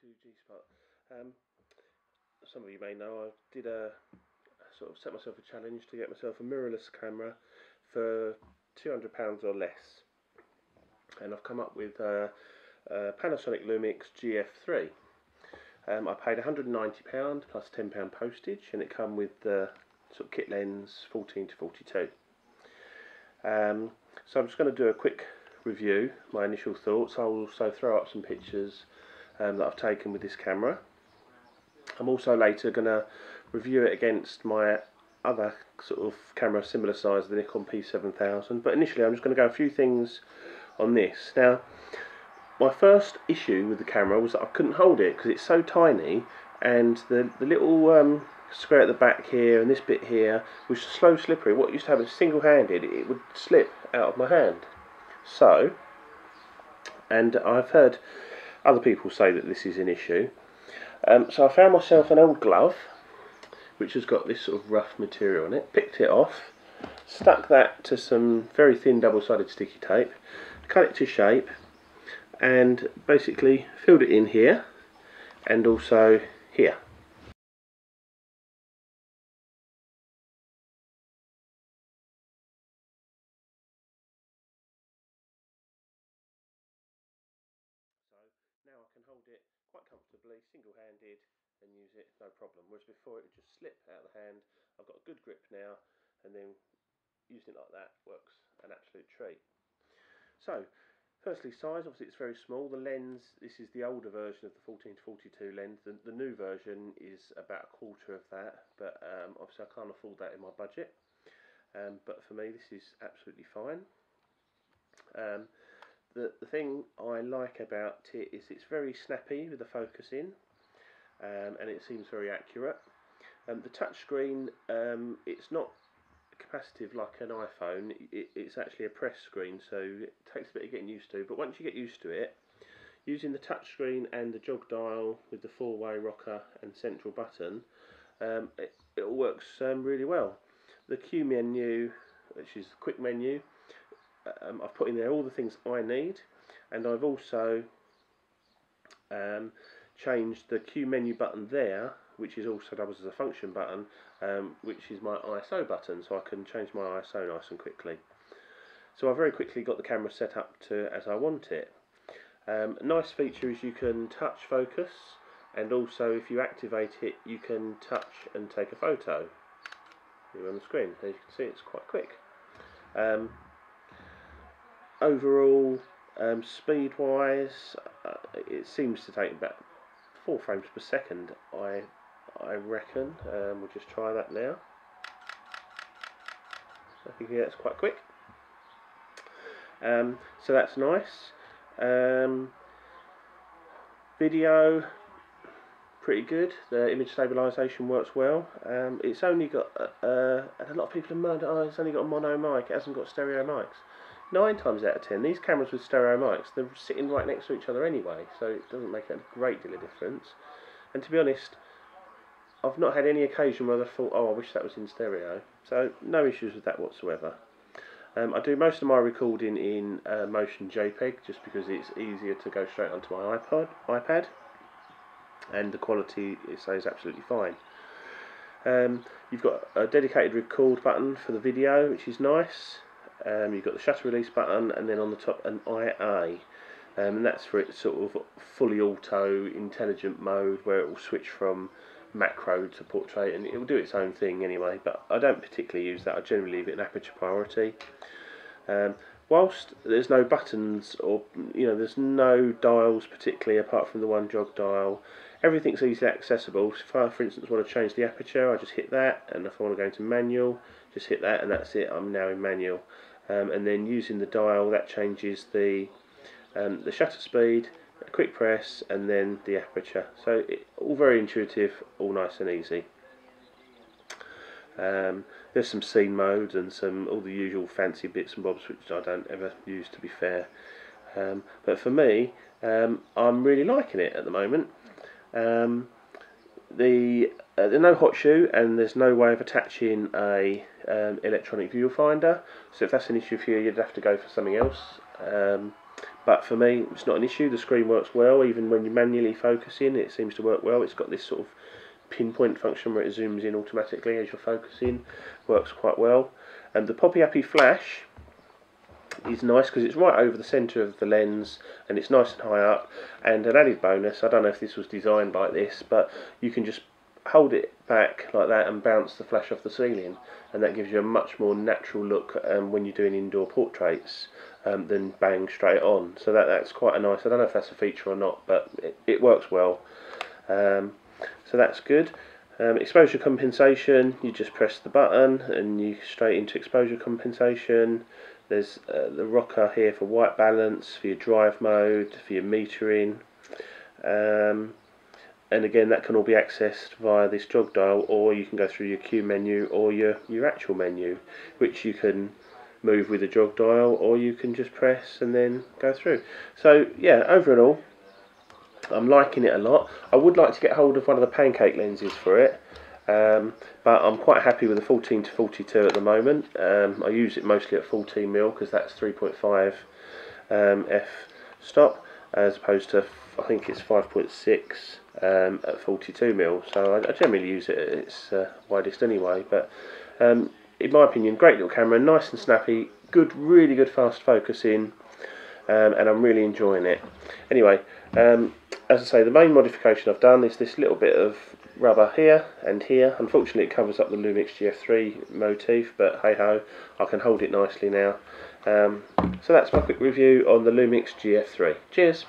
to G-Spot. Some of you may know I did a sort of set myself a challenge to get myself a mirrorless camera for £200 or less, and I've come up with a Panasonic Lumix GF3. I paid £190 plus £10 postage, and it come with the sort of kit lens 14 to 42. So I'm just going to do a quick review, my initial thoughts. I'll also throw up some pictures that I've taken with this camera. I'm also later going to review it against my other sort of camera similar size, the Nikon P7000, but initially I'm just going to go a few things on this. Now, my first issue with the camera was that I couldn't hold it because it's so tiny, and the little square at the back here and this bit here was slow slippery. What used to happen single-handed, it would slip out of my hand. So, and I've heard other people say that this is an issue. So I found myself an old glove which has got this sort of rough material on it, picked it off, stuck that to some very thin double-sided sticky tape, cut it to shape, and basically filled it in here and also here. So now I can hold it quite comfortably, single-handed, and use it no problem, whereas before it would just slip out of the hand. I've got a good grip now, and then using it like that works an absolute treat. So, firstly, size, obviously it's very small. The lens, this is the older version of the 14 to 42 lens. The new version is about a quarter of that, but obviously I can't afford that in my budget. But for me this is absolutely fine. The thing I like about it is it's very snappy with the focusing, and it seems very accurate. The touchscreen, it's not capacitive like an iPhone. It's actually a press screen, so it takes a bit of getting used to, but once you get used to it, using the touchscreen and the jog dial with the four-way rocker and central button, it all works really well. The Q menu, which is the quick menu, I've put in there all the things I need, and I've also changed the Q menu button there, which is also doubles as a function button, which is my ISO button, so I can change my ISO nice and quickly. So I very quickly got the camera set up to as I want it. A nice feature is you can touch focus, and also if you activate it you can touch and take a photo. Here on the screen, as you can see, it's quite quick. Overall, speed wise, it seems to take about 4 frames per second, I reckon. We'll just try that now. So I think that's quite quick. So that's nice. Video, pretty good. The image stabilisation works well. It's only got, and a lot of people have moaned, oh, it's only got a mono mic, it hasn't got stereo mics. 9 times out of 10, these cameras with stereo mics, they're sitting right next to each other anyway, so it doesn't make a great deal of difference. And to be honest, I've not had any occasion where I thought, oh, I wish that was in stereo. So no issues with that whatsoever. I do most of my recording in Motion JPEG, just because it's easier to go straight onto my iPad, and the quality is absolutely fine. You've got a dedicated record button for the video, which is nice. You've got the shutter release button, and then on the top an IA, and that's for its sort of fully auto intelligent mode, where it will switch from macro to portrait, and it will do its own thing anyway, but I don't particularly use that. I generally leave it in aperture priority. Whilst there's no buttons, or there's no dials particularly apart from the one jog dial, everything's easily accessible. If I, for instance, want to change the aperture, I just hit that, and if I want to go into manual, just hit that, and that's it, I'm now in manual. And then using the dial, that changes the shutter speed, a quick press, and then the aperture. So all very intuitive, all nice and easy. There's some scene modes and all the usual fancy bits and bobs which I don't ever use, to be fair. But for me, I'm really liking it at the moment. There's no hot shoe, and there's no way of attaching a electronic viewfinder, so if that's an issue for you, you'd have to go for something else. but for me it's not an issue. The screen works well, even when you're manually focusing it seems to work well. It's got this sort of pinpoint function where it zooms in automatically as you're focusing, works quite well. And the Poppy Happy Flash is nice because it's right over the centre of the lens and it's nice and high up. And an added bonus, I don't know if this was designed like this, but you can just hold it back like that and bounce the flash off the ceiling, and that gives you a much more natural look when you're doing indoor portraits than bang straight on. So that's quite a nice, I don't know if that's a feature or not, but it works well. So that's good. Exposure compensation, you just press the button and you straight into exposure compensation. There's the rocker here for white balance, for your drive mode, for your metering, and again that can all be accessed via this jog dial, or you can go through your Q menu or your actual menu, which you can move with the jog dial, or you can just press and then go through. So yeah, overall I'm liking it a lot. I would like to get hold of one of the pancake lenses for it, but I'm quite happy with the 14 to 42 at the moment. I use it mostly at 14mm because that's 3.5 f stop, as opposed to I think it's 5.6 at 42mm. So I generally use it at its widest anyway. But in my opinion, great little camera, nice and snappy, good, really good fast focusing, and I'm really enjoying it. Anyway, as I say, the main modification I've done is this little bit of rubber here and here. Unfortunately it covers up the Lumix GF3 motif, but hey ho, I can hold it nicely now. So that's my quick review on the Lumix GF3. Cheers!